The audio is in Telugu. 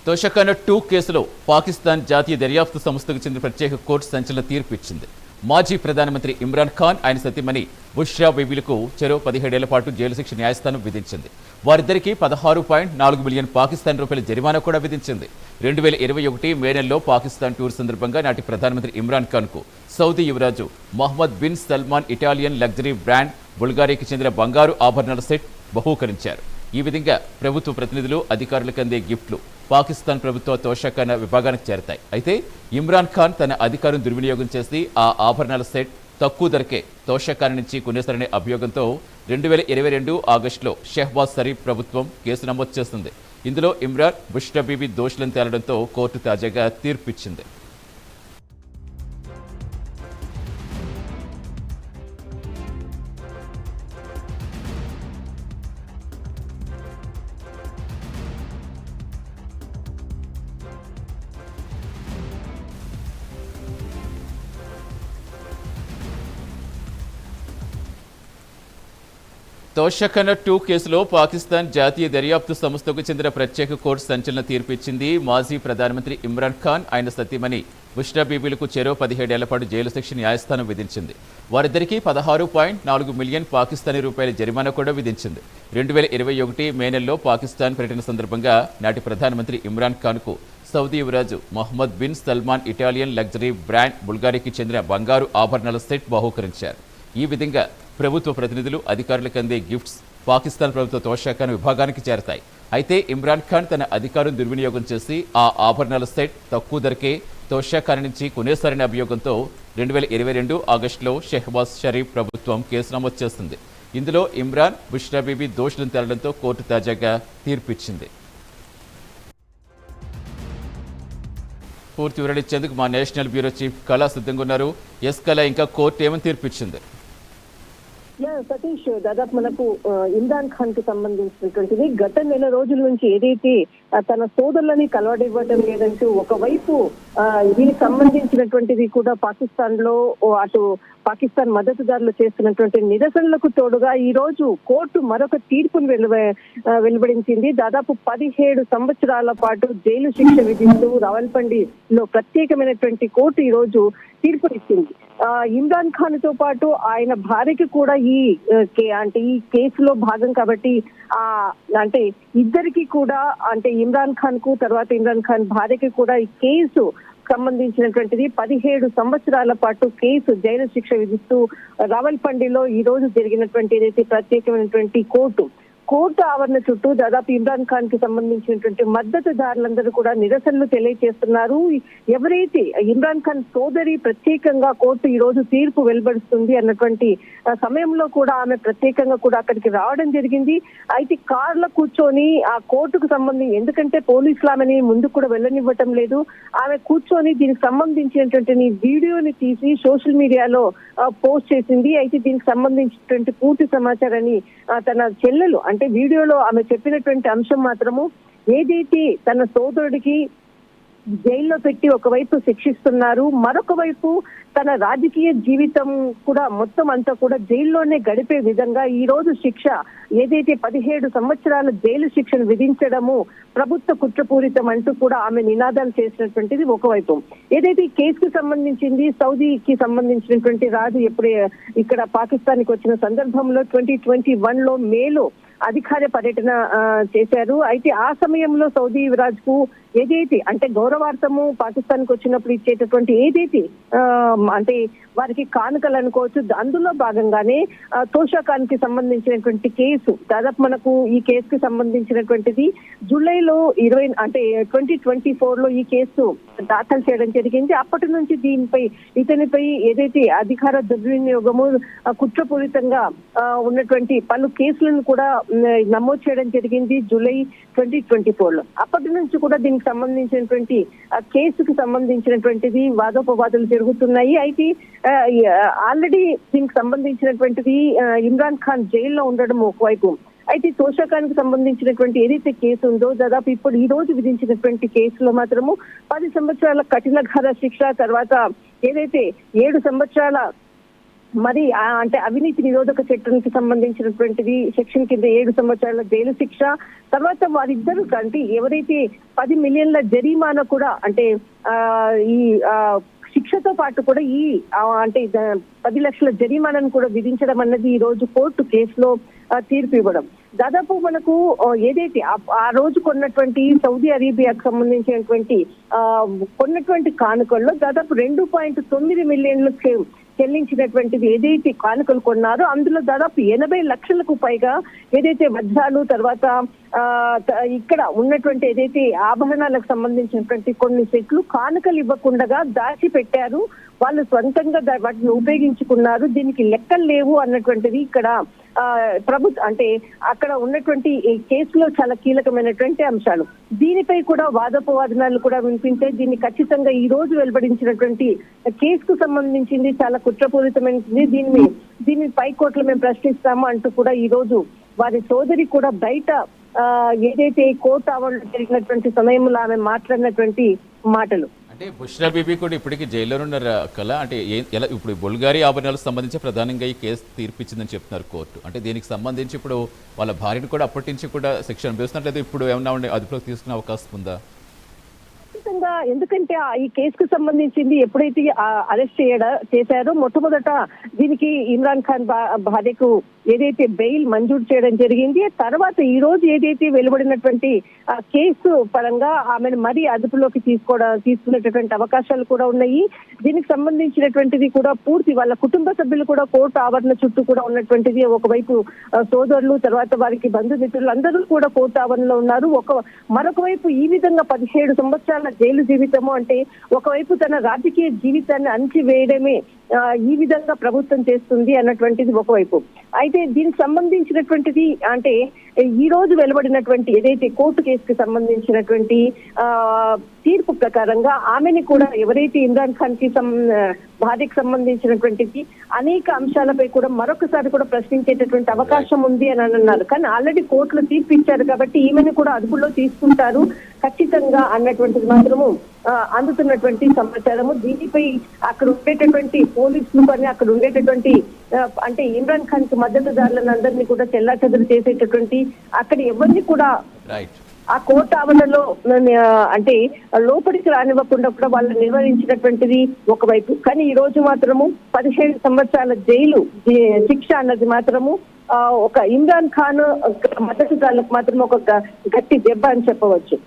తోషఖానా 2 కేసులో పాకిస్తాన్ జాతీయ దర్యాప్తు సంస్థకు చెందిన ప్రత్యేక కోర్టు సంచలన తీర్పు ఇచ్చింది. మాజీ ప్రధానమంత్రి ఇమ్రాన్ ఖాన్, ఆయన సతీమణి బుష్రా బీబీలకు చెరో 17 ఏళ్ల పాటు జైలు శిక్ష న్యాయస్థానం విధించింది. వారిద్దరికీ 16.4 మిలియన్ పాకిస్తాన్ రూపాయల జరిమానా కూడా విధించింది. 2021 మే నెలలో పాకిస్తాన్ టూర్ సందర్భంగా నాటి ప్రధానమంత్రి ఇమ్రాన్ ఖాన్ కు సౌదీ యువరాజు Mohammed bin Salman Italian luxury brand బుల్గారీకి చెందిన బంగారు ఆభరణాల సెట్ బహూకరించారు. ఈ విధంగా ప్రభుత్వ ప్రతినిధులు, అధికారులకు అందే గిఫ్ట్లు పాకిస్తాన్ ప్రభుత్వ తోషఖానా విభాగానికి చేరతాయి. అయితే ఇమ్రాన్ ఖాన్ తన అధికారం దుర్వినియోగం చేసి ఆ ఆభరణాల సెట్ తక్కువ ధరకే తోషఖానా నుంచి కొనేశారనే అభియోగంతో 2022 ఆగస్టులో షెహబాజ్ షరీఫ్ ప్రభుత్వం కేసు నమోదు చేస్తుంది. ఇందులో ఇమ్రాన్, బుష్రా బీబీ దోషులను తేలడంతో కోర్టు తాజాగా తీర్పు ఇచ్చింది. తోషఖానా 2 కేసులో పాకిస్తాన్ జాతీయ దర్యాప్తు సంస్థకు చెందిన ప్రత్యేక కోర్టు సంచలన తీర్పు ఇచ్చింది. మాజీ ప్రధానమంత్రి ఇమ్రాన్ ఖాన్, ఆయన సతీమణి బుష్రా బీబీలకు చెరో 17 ఏళ్ల పాటు జైలు శిక్ష న్యాయస్థానం విధించింది. వారిద్దరికీ 16.4 మిలియన్ పాకిస్తానీ రూపాయల జరిమానా కూడా విధించింది. 2021 మే నెలలో పాకిస్తాన్ పర్యటన సందర్భంగా నాటి ప్రధానమంత్రి ఇమ్రాన్ ఖాన్ కు సౌదీ యువరాజు Mohammed bin Salman Italian luxury brand బుల్గారీకి చెందిన బంగారు ఆభరణాల సెట్ బహూకరించారు. ఈ విధంగా ప్రభుత్వ ప్రతినిధులు, అధికారులకు అందే గిఫ్ట్స్ పాకిస్తాన్ ప్రభుత్వ తోషఖానా విభాగానికి చేరతాయి. అయితే ఇమ్రాన్ ఖాన్ తన అధికారం దుర్వినియోగం చేసి ఆ ఆభరణాల సెట్ తక్కువ ధరకే తోషఖానా నుంచి కొనేశారనే అభియోగంతో 2022 ఆగస్టులో షెహబాజ్ షరీఫ్ ప్రభుత్వం కేసు నమోదు చేస్తుంది. ఇందులో ఇమ్రాన్, బుష్రా బీబీ దోషులను తేలడంతో కోర్టు తాజాగా తీర్పు ఇచ్చింది. పూర్తి వివరణ మా నేషనల్ బ్యూరో చీఫ్ కళా సిద్ధంగా ఉన్నారు. ఎస్ కళ, ఇంకా కోర్టు ఏమని తీర్పు ఇచ్చింది? సతీష్, దాదాపు మనకు ఇమ్రాన్ ఖాన్ కు సంబంధించినటువంటిది గత నెల రోజుల నుంచి ఏదైతే తన సోదరులని కలవడివ్వడం లేదంటూ ఒకవైపు దీనికి సంబంధించినటువంటిది కూడా పాకిస్తాన్ లో అటు పాకిస్తాన్ మద్దతుదారులు చేస్తున్నటువంటి నిరసనలకు తోడుగా ఈ రోజు కోర్టు మరొక తీర్పును వెలువడించింది. దాదాపు 17 సంవత్సరాల పాటు జైలు శిక్ష విధిస్తూ రావల్పిండిలో ప్రత్యేకమైనటువంటి కోర్టు ఈ రోజు తీర్పునిచ్చింది. ఇమ్రాన్ ఖాన్ తో పాటు ఆయన భార్యకి కూడా ఈ కేసులో భాగం కాబట్టి అంటే ఇద్దరికి కూడా, అంటే ఇమ్రాన్ ఖాన్ కు తర్వాత ఇమ్రాన్ ఖాన్ భార్యకి కూడా ఈ కేసు సంబంధించినటువంటిది 17 సంవత్సరాల పాటు కేసు జైలు శిక్ష విధిస్తూ రావల్పిండిలో ఈ రోజు జరిగినటువంటి ఏదైతే ప్రత్యేకమైనటువంటి కోర్టు ఆవరణ చుట్టూ దాదాపు ఇమ్రాన్ ఖాన్ కి సంబంధించినటువంటి మద్దతుదారులందరూ కూడా నిరసనలు తెలియజేస్తున్నారు. ఎవరైతే ఇమ్రాన్ ఖాన్ సోదరి ప్రత్యేకంగా కోర్టు ఈ రోజు తీర్పు వెలువడుతుంది అన్నటువంటి సమయంలో కూడా ఆమె ప్రత్యేకంగా కూడా అక్కడికి రావడం జరిగింది. అయితే కార్లో కూర్చొని ఆ కోర్టుకు సంబంధించి, ఎందుకంటే పోలీసులు ఆమెని ముందుకు కూడా వెళ్ళనివ్వటం లేదు, ఆమె కూర్చొని దీనికి సంబంధించినటువంటి వీడియోని తీసి సోషల్ మీడియాలో పోస్ట్ చేసింది. అయితే దీనికి సంబంధించినటువంటి పూర్తి సమాచారాన్ని తన చెల్లెలు, అంటే వీడియోలో ఆమె చెప్పినటువంటి అంశం మాత్రము ఏదైతే తన సోదరుడికి జైల్లో పెట్టి ఒకవైపు శిక్షిస్తున్నారు, మరొక వైపు తన రాజకీయ జీవితం కూడా మొత్తం అంతా కూడా జైల్లోనే గడిపే విధంగా ఈ రోజు శిక్ష ఏదైతే 17 సంవత్సరాల జైలు శిక్షను విధించడము ప్రభుత్వ కుట్రపూరితం అంటూ కూడా ఆమె నినాదాలు చేసినటువంటిది ఒకవైపు. ఏదైతే ఈ కేసుకు సంబంధించింది సౌదీకి సంబంధించినటువంటి రాజు ఎప్పుడే ఇక్కడ పాకిస్తాన్కి వచ్చిన సందర్భంలో 2021లో మేలో అధికార పర్యటన చేశారు. అయితే ఆ సమయంలో సౌదీ యువరాజ్ కు ఏదైతే అంటే గౌరవార్థము పాకిస్తాన్ కు వచ్చినప్పుడు ఇచ్చేటటువంటి ఏదైతే అంటే వారికి కానుకలు అనుకోవచ్చు, అందులో భాగంగానే తోషఖాన్ కి సంబంధించినటువంటి కేసు దాదాపు మనకు ఈ కేసుకి సంబంధించినటువంటిది జూలైలో 2024లో ఈ కేసు దాఖలు చేయడం జరిగింది. అప్పటి నుంచి ఇతనిపై ఏదైతే అధికార దుర్వినియోగము కుట్రపూరితంగా ఉన్నటువంటి పలు కేసులను కూడా నమోదు చేయడం జరిగింది జూలై 2024లో. అప్పటి నుంచి కూడా దీనికి సంబంధించినటువంటి కేసుకు సంబంధించినటువంటిది వాదోపవాదాలు జరుగుతున్నాయి. అయితే ఆల్రెడీ దీనికి సంబంధించినటువంటిది ఇమ్రాన్ ఖాన్ జైల్లో ఉండడం ఒకవైపు, అయితే తోషఖాన్ కు సంబంధించినటువంటి ఏదైతే కేసు ఉందో దాదాపు ఇప్పుడు ఈ రోజు విధించినటువంటి కేసులో మాత్రము 10 సంవత్సరాల కఠిన శిక్ష, తర్వాత ఏదైతే 7 సంవత్సరాల మరి అంటే అవినీతి నిరోధక చట్టానికి సంబంధించినటువంటిది సెక్షన్ కింద 7 సంవత్సరాల జైలు శిక్ష, తర్వాత వారిద్దరు అంటే ఎవరైతే 10 మిలియన్ల జరిమానా కూడా అంటే ఈ శిక్షతో పాటు కూడా ఈ అంటే 10 లక్షల జరిమానాను కూడా విధించడం అన్నది ఈ రోజు కోర్టు కేసులో తీర్పు ఇవ్వడం. దాదాపు మనకు ఏదైతే ఆ రోజు కొన్నటువంటి సౌదీ అరేబియాకు సంబంధించినటువంటి కొన్నటువంటి కానుకల్లో దాదాపు 2.9 మిలియన్లు చెల్లించినటువంటిది ఏదైతే కానుకలు కొన్నారో అందులో దాదాపు 80 లక్షలకు పైగా ఏదైతే వజ్రాలు, తర్వాత ఇక్కడ ఉన్నటువంటి ఏదైతే ఆభరణాలకు సంబంధించినటువంటి కొన్ని సెట్లు కానుకలు ఇవ్వకుండా దాచిపెట్టారు. వాళ్ళు స్వంతంగా వాటిని ఉపయోగించుకున్నారు. దీనికి లెక్కలు లేవు అన్నటువంటిది ఇక్కడ అంటే అక్కడ ఉన్నటువంటి ఈ కేసులో చాలా కీలకమైనటువంటి అంశాలు. దీనిపై కూడా వాదోపవాదనాలు కూడా వినిపించే దీన్ని ఖచ్చితంగా ఈ రోజు వెలువడించినటువంటి కేసుకు సంబంధించింది చాలా కుట్రపూరితమైనది. దీన్ని పైకోర్టులో మేము ప్రశ్నిస్తాము అంటూ కూడా ఈ రోజు వారి సోదరి కూడా బయట ఏదైతే కోర్టు ఆవరణలో జరిగినటువంటి సమయంలో ఆమె మాట్లాడినటువంటి మాటలు. అంటే బుష్రా బీబీ కూడా ఇప్పటికీ జైల్లో ఉన్నారు కదా, అంటే ఎలా ఇప్పుడు బుల్గారీ ఆభరణాలకు సంబంధించి ప్రధానంగా ఈ కేసు తీర్పిచ్చిందని చెప్తున్నారు కోర్టు. అంటే దీనికి సంబంధించి ఇప్పుడు వాళ్ళ భార్యను కూడా అప్పటి నుంచి కూడా శిక్ష అనుభవిస్తున్నట్లయితే ఇప్పుడు ఏమన్నా ఉండే అదుపులోకి తీసుకునే అవకాశం ఉందా? ఎందుకంటే ఈ కేసుకు సంబంధించింది ఎప్పుడైతే అరెస్ట్ చేశారో మొట్టమొదట దీనికి ఇమ్రాన్ ఖాన్ భార్యకు ఏదైతే బెయిల్ మంజూరు చేయడం జరిగింది. తర్వాత ఈ రోజు ఏదైతే వెలువడినటువంటి కేసు పరంగా ఆమెను మరీ అదుపులోకి తీసుకునేటటువంటి అవకాశాలు కూడా ఉన్నాయి. దీనికి సంబంధించినటువంటిది కూడా పూర్తి వాళ్ళ కుటుంబ సభ్యులు కూడా కోర్టు ఆవరణ చుట్టూ కూడా ఉన్నటువంటిది. ఒకవైపు సోదరులు, తర్వాత వారికి బంధుమిత్రులు అందరూ కూడా కోర్టు ఆవరణలో ఉన్నారు. మరొక వైపు ఈ విధంగా 17 సంవత్సరాల జైలు జీవితము అంటే ఒకవైపు తన రాజకీయ జీవితాన్ని అణచివేయడమే ఈ విధంగా ప్రభుత్వం చేస్తుంది అన్నటువంటిది ఒకవైపు. అయితే దీనికి సంబంధించినటువంటిది అంటే ఈ రోజు వెలువడినటువంటి ఏదైతే కోర్టు కేసుకి సంబంధించినటువంటి తీర్పు ప్రకారంగా ఆమెని కూడా ఎవరైతే ఇమ్రాన్ ఖాన్ కి భార్యకు సంబంధించినటువంటిది అనేక అంశాలపై కూడా మరొకసారి కూడా ప్రశ్నించేటటువంటి అవకాశం ఉంది అని అన్నారు. కానీ ఆల్రెడీ కోర్టులో తీర్పు ఇచ్చారు కాబట్టి ఈమెను కూడా అదుపులో తీసుకుంటారు ఖచ్చితంగా అన్నటువంటిది మాత్రము అందుతున్నటువంటి సమాచారము. దీనిపై అక్కడ ఉండేటటువంటి పోలీసులు కానీ అక్కడ ఉండేటటువంటి అంటే ఇమ్రాన్ ఖాన్ కి మద్దతుదారులను అందరినీ కూడా చెల్లాచెదరు చేసేటటువంటి అక్కడ ఎవరిని కూడా ఆ కోర్టు ఆవరణలో అంటే లోపలికి రానివ్వకుండా కూడా వాళ్ళు నిర్వహించినటువంటిది ఒకవైపు. కానీ ఈ రోజు మాత్రము 17 సంవత్సరాల జైలు శిక్ష అన్నది మాత్రము ఒక ఇమ్రాన్ ఖాన్ మద్దతుదారులకు మాత్రం ఒక గట్టి దెబ్బ అని చెప్పవచ్చు.